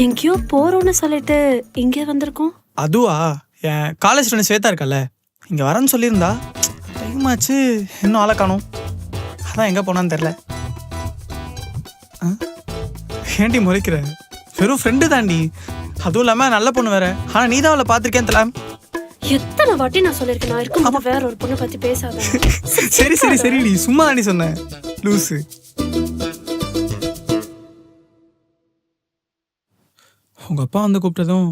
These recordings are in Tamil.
எங்கேயோ போறோம்னு சொல்லிட்டு இங்கே வந்திருக்கோம். அதுவா, என் காலேஜ் ஃப்ரெண்ட் ஸ்வேதா இருக்கல, இங்கே வரேன்னு சொல்லியிருந்தா. டைம் ஆச்சு, இன்னும் ஆளை காணோம். அதான் எங்கே போனான்னு தெரில. ஏன்டி முறைக்கிற? வெறும் ஃப்ரெண்டு தாண்டி, அதுவும் இல்லாமல் நல்ல பொண்ணு வேற. ஆனால் நீ தான் அவளை பார்த்துருக்கேன் தெரியல. எத்தனை வாட்டி நான் சொல்லியிருக்கேன், நான் இருக்கும்போது வேற ஒரு பொண்ணை பற்றி பேசாத. சரி சரி சரிடி, சும்மா தாண்டி சொன்னேன், லூஸு. உங்கள் அப்பா வந்து கூப்பிட்டதும்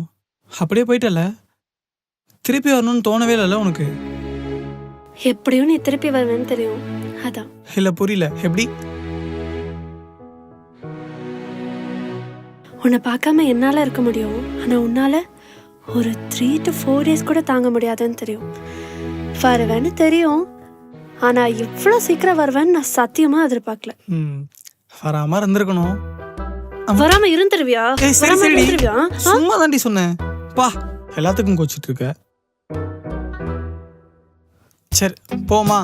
அப்படியே போயிட்டல. திருப்பி வரணும்னு தோணவே இல்லைல்ல உனக்கு? எப்படியும் நீ திருப்பி வருவேன்னு தெரியும், அதான். இல்லை புரியல, எப்படி? உன்னை பார்க்காம என்னால் இருக்க முடியும், ஆனால் உன்னால் ஒரு 3 to 4 days கூட தாங்க முடியாதுன்னு தெரியும். வருவேன்னு தெரியும், ஆனால் எவ்வளோ சீக்கிரம் வருவேன்னு நான் சத்தியமாக எதிர்பார்க்கல. வராமல் இருந்திருக்கணும். வராம இருந்துருவியா? சும்மா தாண்டி சொன்னேன். பா, எல்லாத்துக்கும் கோச்சிட்டு இருக்க. சரி போமா.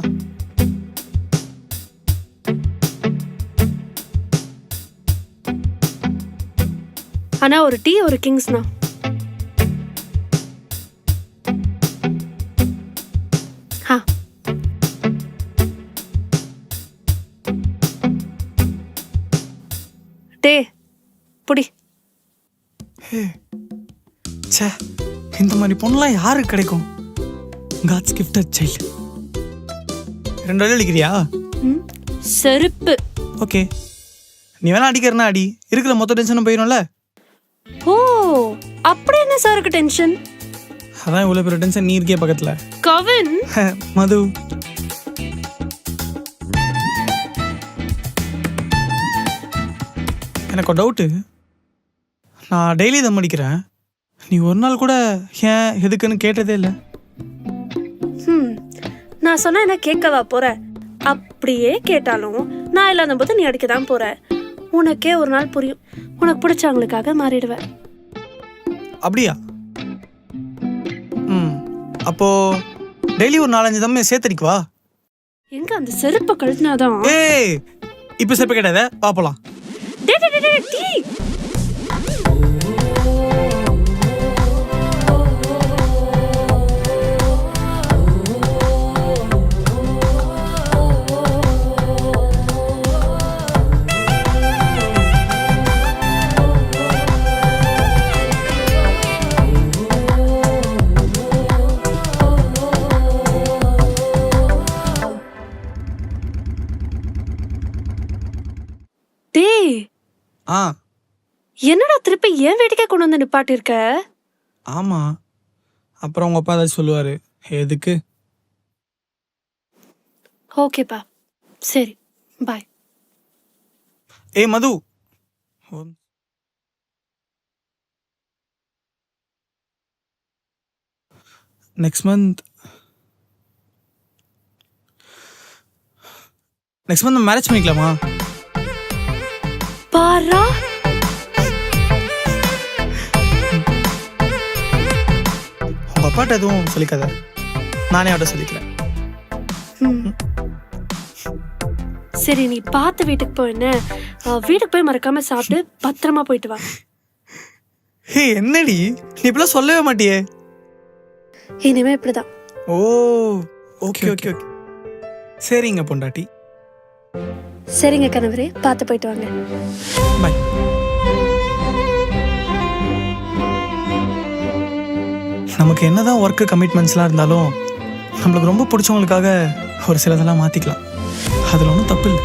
ஆனா ஒரு டீ ஒரு கிங்ஸ்னா. டே புடி. சே, இந்த மாதிரி பொண்ணுலாம் யாருக்கு கிடைக்கும்? God's gifted child. 2 வழி அடிக்கிறியா? செருப்பு. ஓகே, நீ வேணா அடிக்கிறனா அடி, இருக்கிற மொத்த டென்ஷனும் போயிடும்ல. ஓ, அப்படி என்ன சாருக்கு டென்ஷன்? அதான் இவ்வளோ பெரிய டென்ஷன் நீ இருக்கே பக்கத்தில். கவின். மது, எனக்கு ஒரு டவுட்டு. நான் டெய்லி தம் அடிக்கிறேன், நீ ஒரு நாள் கூட ஏன் எதுக்குன்னு கேட்டதே இல்லை. நான் சொன்னா என்ன கேட்கவா போற? அப்படியே கேட்டாலும் நான் இல்லாத போது நீ அடிக்க தான் போற. உனக்கே ஒரு நாள் புரியும், உனக்கு பிடிச்சவங்களுக்காக மாறிடுவேன். அப்படியா? அப்போ டெய்லி ஒரு 4-5 தம் சேர்த்தடிக்குவா? எங்க அந்த செருப்பை கழுத்தினாதான். ஏய், இப்போ செருப்பு கேட்டாத, பாப்பலாம். என்னடா திருப்பி ஏன் வீட்டுக்கே கொண்டு வந்து நிப்பாட்டிருக்க? ஆமா, அப்புறம் உங்க அப்பா ஏதாச்சும் சொல்லுவாரு, எதுக்கு? ஓகேப்பா, சரி, பாய். ஏய் மது, நெக்ஸ்ட் மந்த் மேரேஜ் பண்ணிக்கலாமா? பாரா, உங்க அப்பாட்ட எதுவும் சொல்லிக்காத, நானே அவட்ட சொல்லிக்கிறேன். சரி, நீ பார்த்து வீட்டுக்கு போயின்னு, வீட்டுக்கு போய் மறக்காம சாப்பிட்டு பத்திரமா போயிட்டு வா. ஹே, என்னடி நீ இப்பெல்லாம் சொல்லவே மாட்டியே? இனிமே இப்படிதான். ஓ, ஓகே ஓகே ஓகே, சரிங்க பொண்டாட்டி. சரிங்க கணவரே, பார்த்து போயிட்டு வாங்க. பை. நமக்கு என்னதான் ஒர்க்கு கமிட்மெண்ட்ஸ்லாம் இருந்தாலும் நம்மளுக்கு ரொம்ப பிடிச்சவங்களுக்காக ஒரு சிலதெல்லாம் மாற்றிக்கலாம். அதில் ஒன்றும் தப்பு இல்லை.